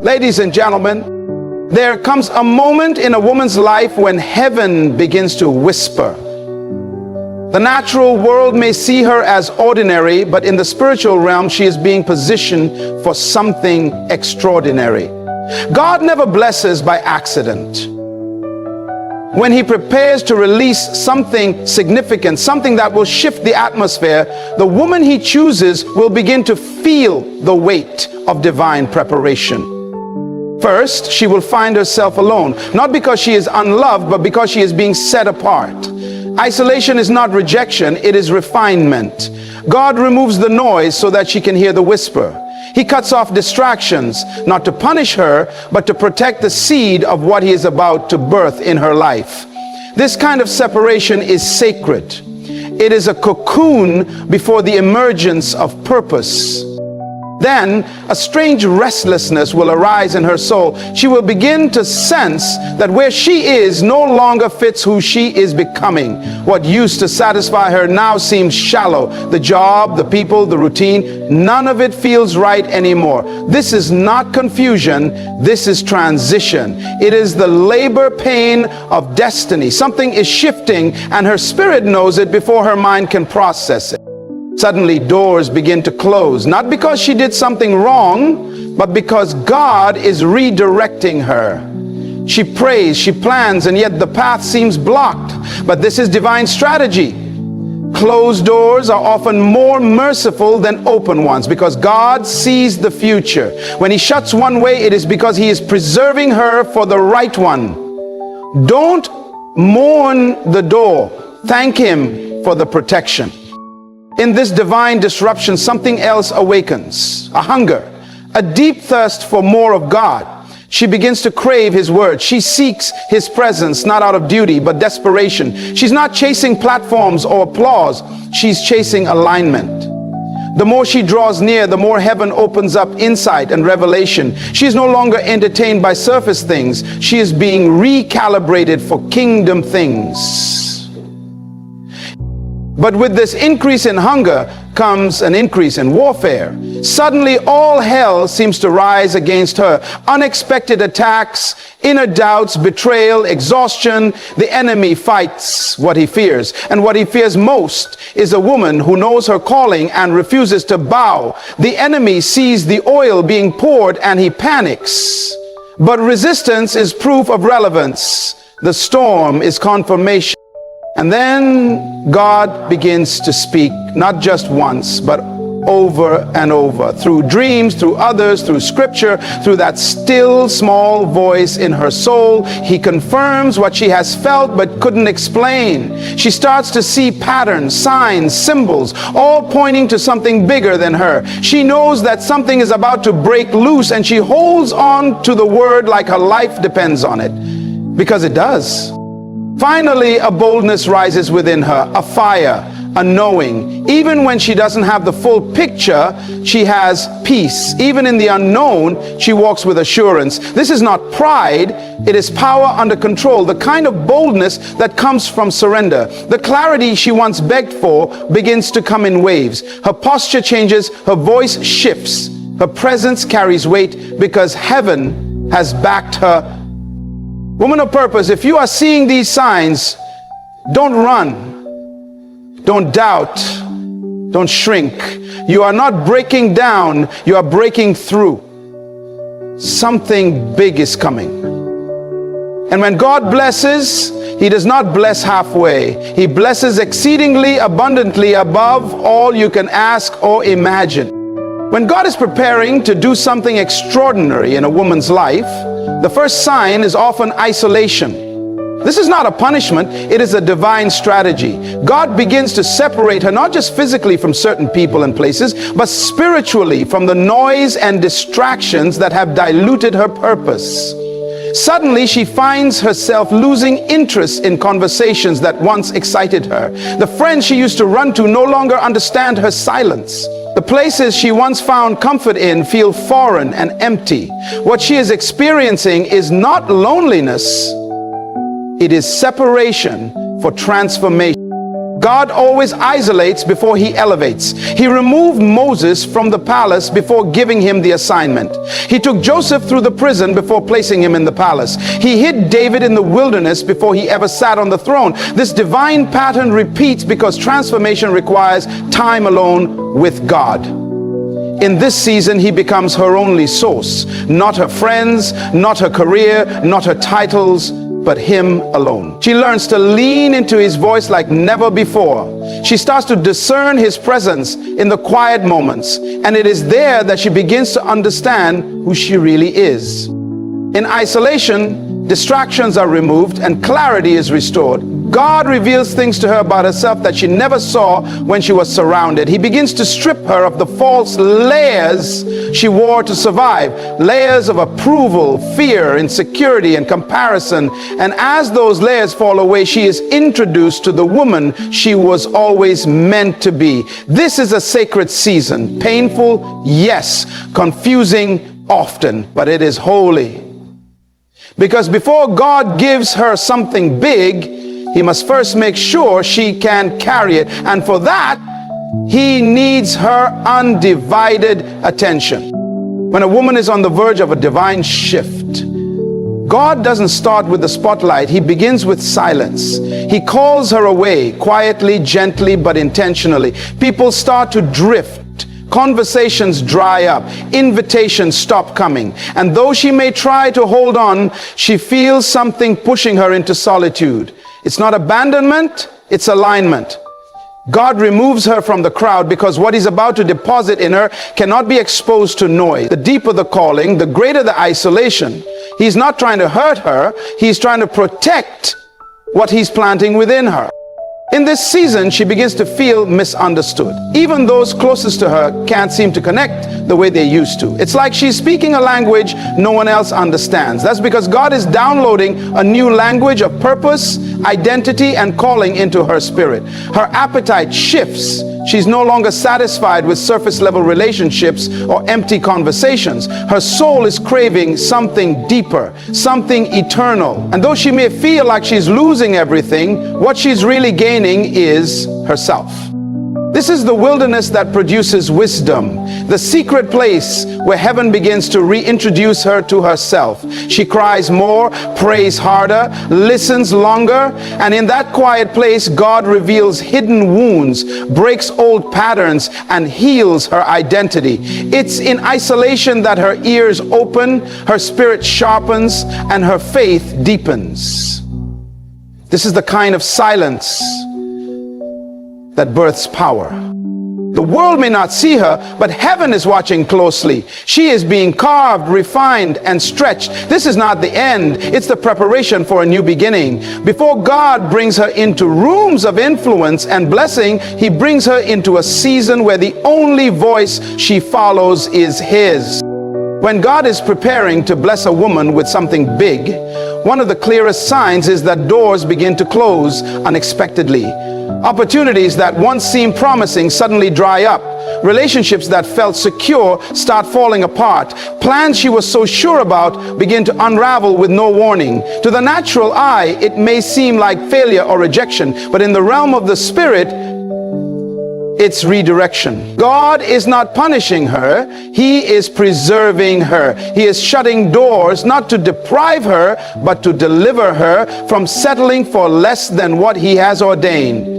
Ladies and gentlemen, there comes a moment in a woman's life when heaven begins to whisper. The natural world may see her as ordinary, but in the spiritual realm, she is being positioned for something extraordinary. God never blesses by accident. When he prepares to release something significant, something that will shift the atmosphere, the woman he chooses will begin to feel the weight of divine preparation. First, she will find herself alone, not because she is unloved, but because she is being set apart. Isolation is not rejection, it is refinement. God removes the noise so that she can hear the whisper. He cuts off distractions, not to punish her, but to protect the seed of what he is about to birth in her life. This kind of separation is sacred. It is a cocoon before the emergence of purpose. Then a strange restlessness will arise in her soul. She will begin to sense that where she is no longer fits who she is becoming. What used to satisfy her now seems shallow. The job, the people, the routine, none of it feels right anymore. This is not confusion, this is transition. It is the labor pain of destiny. Something is shifting and her spirit knows it before her mind can process it. Suddenly doors begin to close, not because she did something wrong, but because God is redirecting her. She prays, she plans, and yet the path seems blocked. But this is divine strategy. Closed doors are often more merciful than open ones because God sees the future. When he shuts one way, it is because he is preserving her for the right one. Don't mourn the door. Thank him for the protection. In this divine disruption, something else awakens, a hunger, a deep thirst for more of God. She begins to crave his word. She seeks his presence, not out of duty, but desperation. She's not chasing platforms or applause. She's chasing alignment. The more she draws near, the more heaven opens up insight and revelation. She is no longer entertained by surface things. She is being recalibrated for kingdom things. But with this increase in hunger comes an increase in warfare. Suddenly all hell seems to rise against her. Unexpected attacks, inner doubts, betrayal, exhaustion. The enemy fights what he fears. And what he fears most is a woman who knows her calling and refuses to bow. The enemy sees the oil being poured and he panics. But resistance is proof of relevance. The storm is confirmation. And then God begins to speak, not just once, but over and over, through dreams, through others, through scripture, through that still small voice in her soul. He confirms what she has felt but couldn't explain. She starts to see patterns, signs, symbols, all pointing to something bigger than her. She knows that something is about to break loose, and she holds on to the word like her life depends on it, because it does. Finally, a boldness rises within her, a fire, a knowing. Even when she doesn't have the full picture, she has peace. Even in the unknown, she walks with assurance. This is not pride, it is power under control, the kind of boldness that comes from surrender. The clarity she once begged for begins to come in waves. Her posture changes, her voice shifts, her presence carries weight because heaven has backed her. Woman of purpose, if you are seeing these signs, don't run, don't doubt, don't shrink. You are not breaking down, you are breaking through. Something big is coming. And when God blesses, he does not bless halfway. He blesses exceedingly abundantly above all you can ask or imagine. When God is preparing to do something extraordinary in a woman's life, the first sign is often isolation. This is not a punishment, it is a divine strategy. God begins to separate her, not just physically from certain people and places, but spiritually from the noise and distractions that have diluted her purpose. Suddenly, she finds herself losing interest in conversations that once excited her. The friends she used to run to no longer understand her silence. The places she once found comfort in feel foreign and empty. What she is experiencing is not loneliness, it is separation for transformation. God always isolates before he elevates. He removed Moses from the palace before giving him the assignment. He took Joseph through the prison before placing him in the palace. He hid David in the wilderness before he ever sat on the throne. This divine pattern repeats because transformation requires time alone with God. In this season, he becomes her only source, not her friends, not her career, not her titles, but him alone. She learns to lean into his voice like never before. She starts to discern his presence in the quiet moments, and it is there that she begins to understand who she really is. In isolation, distractions are removed and clarity is restored. God reveals things to her about herself that she never saw when she was surrounded. He begins to strip her of the false layers she wore to survive, layers of approval, fear, insecurity, and comparison. And as those layers fall away, she is introduced to the woman she was always meant to be. This is a sacred season. Painful, yes. Confusing, often, but it is holy. Because before God gives her something big, he must first make sure she can carry it. And for that, he needs her undivided attention. When a woman is on the verge of a divine shift, God doesn't start with the spotlight. He begins with silence. He calls her away quietly, gently, but intentionally. People start to drift. Conversations dry up, invitations stop coming, and though she may try to hold on, she feels something pushing her into solitude. It's not abandonment, it's alignment. God removes her from the crowd because what he's about to deposit in her cannot be exposed to noise. The deeper the calling, the greater the isolation. He's not trying to hurt her, he's trying to protect what he's planting within her. In this season, she begins to feel misunderstood. Even those closest to her can't seem to connect the way they used to. It's like she's speaking a language no one else understands. That's because God is downloading a new language of purpose, identity, and calling into her spirit. Her appetite shifts. She's no longer satisfied with surface level relationships or empty conversations. Her soul is craving something deeper, something eternal. And though she may feel like she's losing everything, what she's really gaining is herself. This is the wilderness that produces wisdom, the secret place where heaven begins to reintroduce her to herself. She cries more, prays harder, listens longer, and in that quiet place, God reveals hidden wounds, breaks old patterns, and heals her identity. It's in isolation that her ears open, her spirit sharpens, and her faith deepens. This is the kind of silence that births power. The world may not see her, but heaven is watching closely. She is being carved, refined, and stretched. This is not the end. It's the preparation for a new beginning. Before God brings her into rooms of influence and blessing, he brings her into a season where the only voice she follows is his. When God is preparing to bless a woman with something big, one of the clearest signs is that doors begin to close unexpectedly. Opportunities that once seemed promising suddenly dry up. Relationships that felt secure start falling apart. Plans she was so sure about begin to unravel with no warning. To the natural eye, it may seem like failure or rejection, but in the realm of the spirit, it's redirection. God is not punishing her, he is preserving her. He is shutting doors not to deprive her, but to deliver her from settling for less than what he has ordained.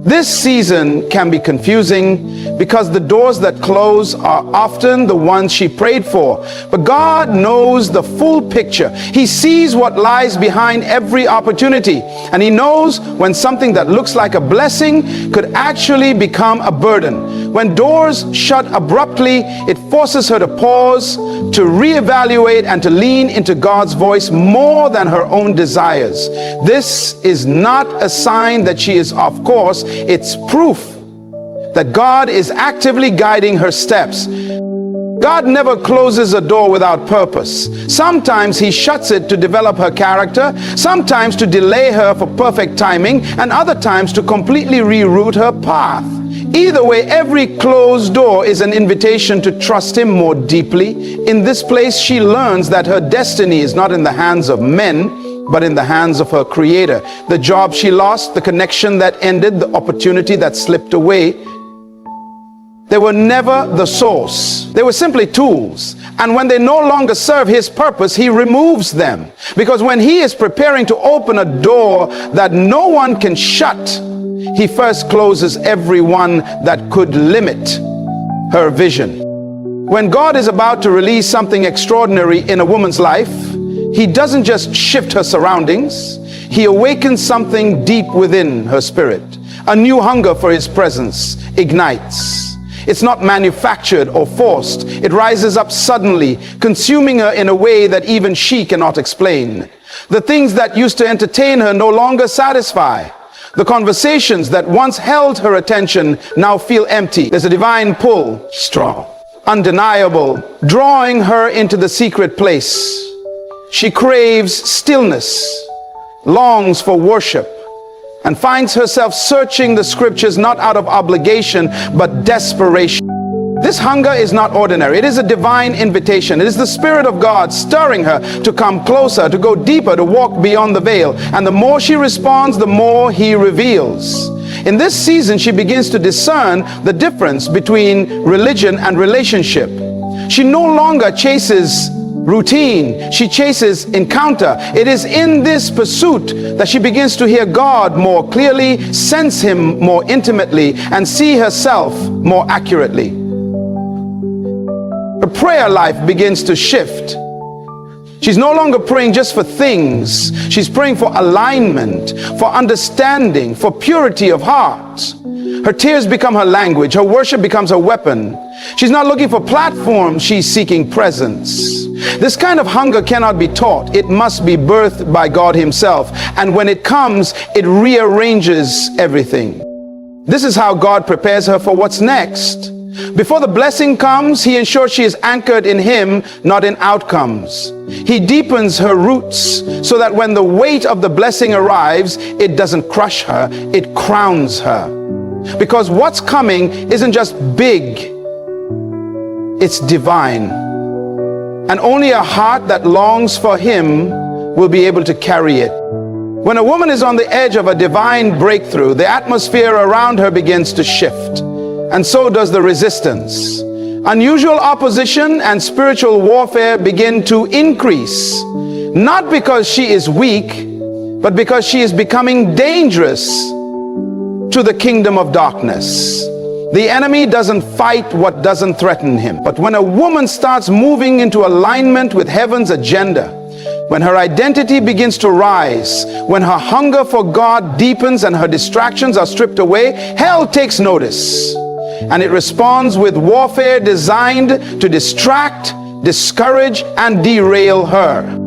This season can be confusing because the doors that close are often the ones she prayed for. But God knows the full picture. He sees what lies behind every opportunity. And he knows when something that looks like a blessing could actually become a burden. When doors shut abruptly, it forces her to pause, to reevaluate, and to lean into God's voice more than her own desires. This is not a sign that she is off course. It's proof that God is actively guiding her steps. God never closes a door without purpose. Sometimes he shuts it to develop her character, sometimes to delay her for perfect timing, and other times to completely reroute her path. Either way, every closed door is an invitation to trust him more deeply. In this place, she learns that her destiny is not in the hands of men, but in the hands of her Creator. The job she lost, the connection that ended, the opportunity that slipped away, they were never the source. They were simply tools. And when they no longer serve His purpose, He removes them. Because when He is preparing to open a door that no one can shut, He first closes every one that could limit her vision. When God is about to release something extraordinary in a woman's life, He doesn't just shift her surroundings. He awakens something deep within her spirit. A new hunger for His presence ignites. It's not manufactured or forced. It rises up suddenly, consuming her in a way that even she cannot explain. The things that used to entertain her no longer satisfy. The conversations that once held her attention now feel empty. There's a divine pull, strong, undeniable, drawing her into the secret place. She craves stillness, longs for worship, and finds herself searching the scriptures not out of obligation, but desperation. This hunger is not ordinary. It is a divine invitation. It is the Spirit of God stirring her to come closer, to go deeper, to walk beyond the veil. And the more she responds, the more He reveals. In this season, she begins to discern the difference between religion and relationship. She no longer chases routine, she chases encounter. It is in this pursuit that she begins to hear God more clearly, sense Him more intimately, and see herself more accurately. Her prayer life begins to shift. She's no longer praying just for things. She's praying for alignment, for understanding, for purity of heart. Her tears become her language. Her worship becomes her weapon. She's not looking for platforms. She's seeking presence. This kind of hunger cannot be taught. It must be birthed by God Himself. And when it comes, it rearranges everything. This is how God prepares her for what's next. Before the blessing comes, He ensures she is anchored in Him, not in outcomes. He deepens her roots so that when the weight of the blessing arrives, it doesn't crush her, it crowns her. Because what's coming isn't just big, it's divine. And only a heart that longs for Him will be able to carry it. When a woman is on the edge of a divine breakthrough, the atmosphere around her begins to shift. And so does the resistance. Unusual opposition and spiritual warfare begin to increase. Not because she is weak, but because she is becoming dangerous to the kingdom of darkness. The enemy doesn't fight what doesn't threaten him. But when a woman starts moving into alignment with heaven's agenda, when her identity begins to rise, when her hunger for God deepens and her distractions are stripped away, hell takes notice. And it responds with warfare designed to distract, discourage, and derail her.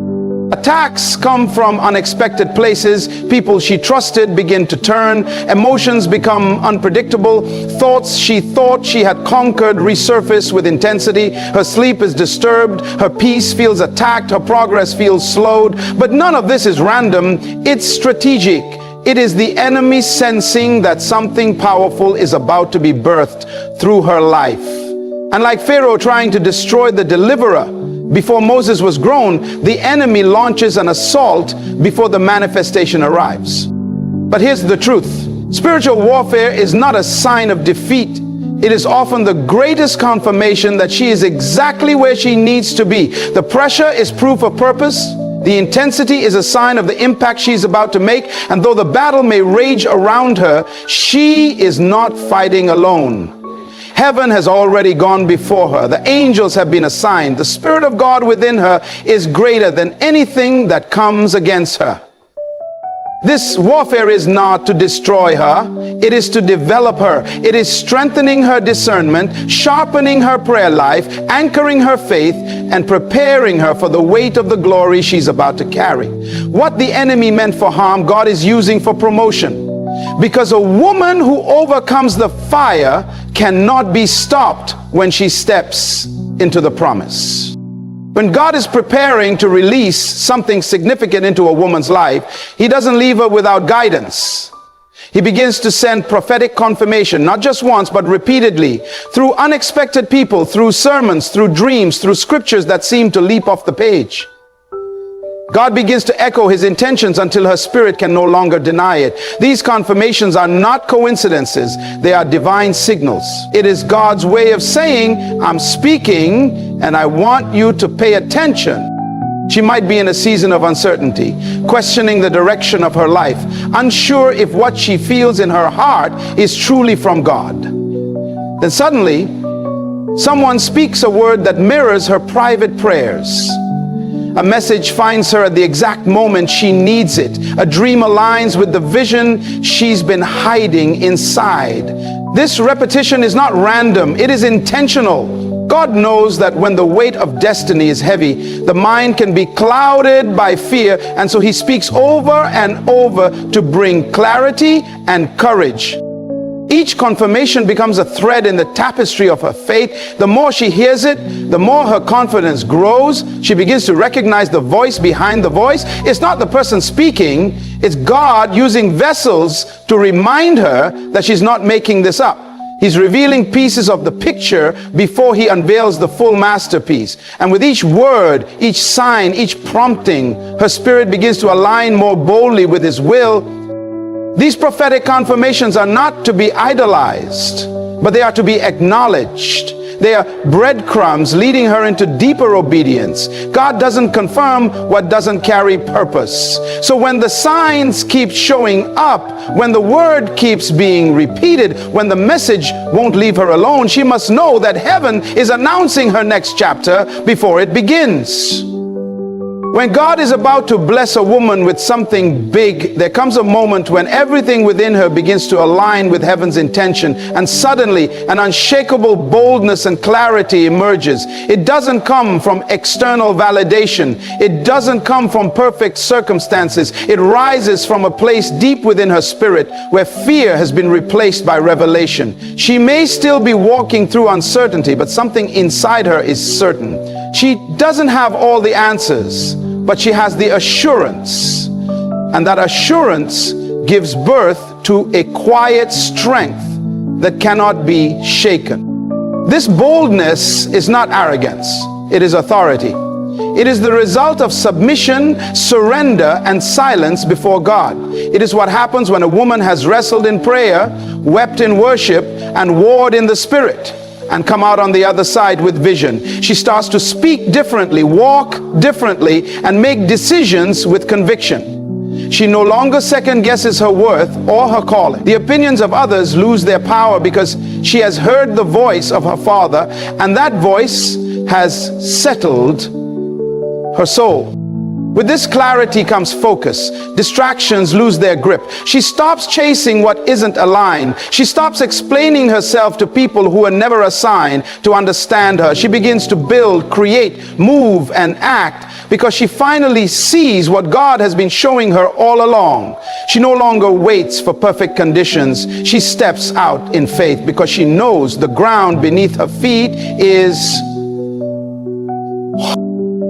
Attacks come from unexpected places. People she trusted begin to turn. Emotions become unpredictable. Thoughts she thought she had conquered resurface with intensity. Her sleep is disturbed. Her peace feels attacked. Her progress feels slowed. But none of this is random. It's strategic. It is the enemy sensing that something powerful is about to be birthed through her life. And like Pharaoh trying to destroy the deliverer before Moses was grown, the enemy launches an assault before the manifestation arrives. But here's the truth. Spiritual warfare is not a sign of defeat. It is often the greatest confirmation that she is exactly where she needs to be. The pressure is proof of purpose. The intensity is a sign of the impact she's about to make. And though the battle may rage around her, she is not fighting alone. Heaven has already gone before her. The angels have been assigned. The Spirit of God within her is greater than anything that comes against her. This warfare is not to destroy her. It is to develop her. It is strengthening her discernment, sharpening her prayer life, anchoring her faith, and preparing her for the weight of the glory she's about to carry. What the enemy meant for harm, God is using for promotion. Because a woman who overcomes the fire cannot be stopped when she steps into the promise. When God is preparing to release something significant into a woman's life, He doesn't leave her without guidance. He begins to send prophetic confirmation, not just once, but repeatedly, through unexpected people, through sermons, through dreams, through scriptures that seem to leap off the page. God begins to echo his intentions until her spirit can no longer deny it. These confirmations are not coincidences. They are divine signals. It is God's way of saying, I'm speaking and I want you to pay attention. She might be in a season of uncertainty, questioning the direction of her life, unsure if what she feels in her heart is truly from God. Then suddenly, someone speaks a word that mirrors her private prayers. A message finds her at the exact moment she needs it. A dream aligns with the vision she's been hiding inside. This repetition is not random, it is intentional. God knows that when the weight of destiny is heavy, the mind can be clouded by fear, and so he speaks over and over to bring clarity and courage. Each confirmation becomes a thread in the tapestry of her faith. The more she hears it, the more her confidence grows. She begins to recognize the voice behind the voice. It's not the person speaking, it's God using vessels to remind her that she's not making this up. He's revealing pieces of the picture before he unveils the full masterpiece. And with each word, each sign, each prompting, her spirit begins to align more boldly with his will. These prophetic confirmations are not to be idolized, but they are to be acknowledged. They are breadcrumbs leading her into deeper obedience. God doesn't confirm what doesn't carry purpose. So when the signs keep showing up, when the word keeps being repeated, when the message won't leave her alone, she must know that heaven is announcing her next chapter before it begins. When God is about to bless a woman with something big, there comes a moment when everything within her begins to align with heaven's intention, and suddenly an unshakable boldness and clarity emerges. It doesn't come from external validation. It doesn't come from perfect circumstances. It rises from a place deep within her spirit where fear has been replaced by revelation. She may still be walking through uncertainty, but something inside her is certain. She doesn't have all the answers, but she has the assurance, and that assurance gives birth to a quiet strength that cannot be shaken. This boldness is not arrogance, it is authority. It is the result of submission, surrender, and silence before God. It is what happens when a woman has wrestled in prayer, wept in worship, and warred in the spirit, and come out on the other side with vision. She starts to speak differently, walk differently, and make decisions with conviction. She no longer second guesses her worth or her calling. The opinions of others lose their power because she has heard the voice of her Father, and that voice has settled her soul. With this clarity comes focus. Distractions lose their grip. She stops chasing what isn't aligned. She stops explaining herself to people who were never assigned to understand her. She begins to build, create, move, and act because she finally sees what God has been showing her all along. She no longer waits for perfect conditions. She steps out in faith because she knows the ground beneath her feet is...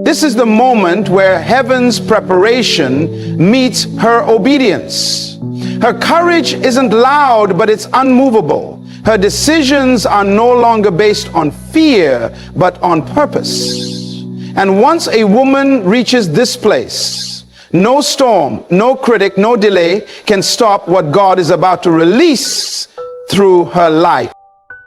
This is the moment where heaven's preparation meets her obedience. Her courage isn't loud, but it's unmovable. Her decisions are no longer based on fear, but on purpose. And once a woman reaches this place, no storm, no critic, no delay can stop what God is about to release through her life.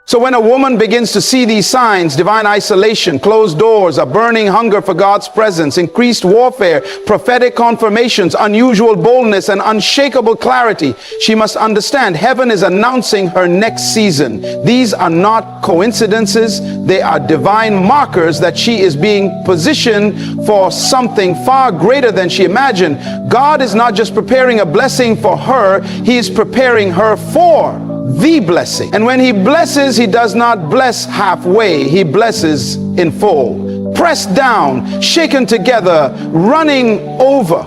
So when a woman begins to see these signs, divine isolation, closed doors, a burning hunger for God's presence, increased warfare, prophetic confirmations, unusual boldness, and unshakable clarity, she must understand heaven is announcing her next season. These are not coincidences. They are divine markers that she is being positioned for something far greater than she imagined. God is not just preparing a blessing for her, he is preparing her for the blessing. And when he blesses, he does not bless halfway, he blesses in full. Pressed down, shaken together, running over.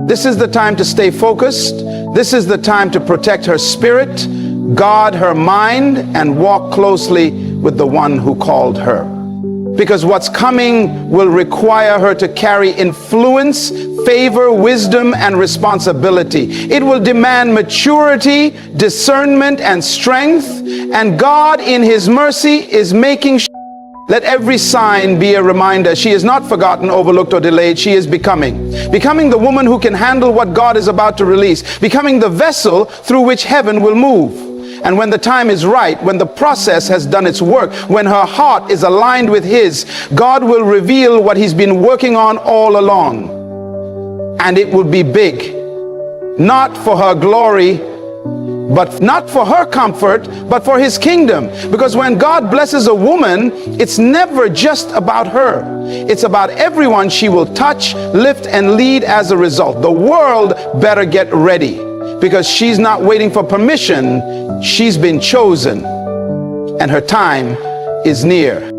This is the time to stay focused. This is the time to protect her spirit, guard her mind, and walk closely with the one who called her. Because what's coming will require her to carry influence, favor, wisdom, and responsibility. It will demand maturity, discernment, and strength. And God, in his mercy, is making sure Let every sign be a reminder. She is not forgotten, overlooked, or delayed. She is becoming the woman who can handle what God is about to release, becoming the vessel through which heaven will move. And when the time is right, when the process has done its work, when her heart is aligned with His, God will reveal what He's been working on all along. And it will be big, not for her glory, but not for her comfort, but for His kingdom. Because when God blesses a woman, it's never just about her. It's about everyone she will touch, lift, and lead as a result. The world better get ready, because she's not waiting for permission. She's been chosen, and her time is near.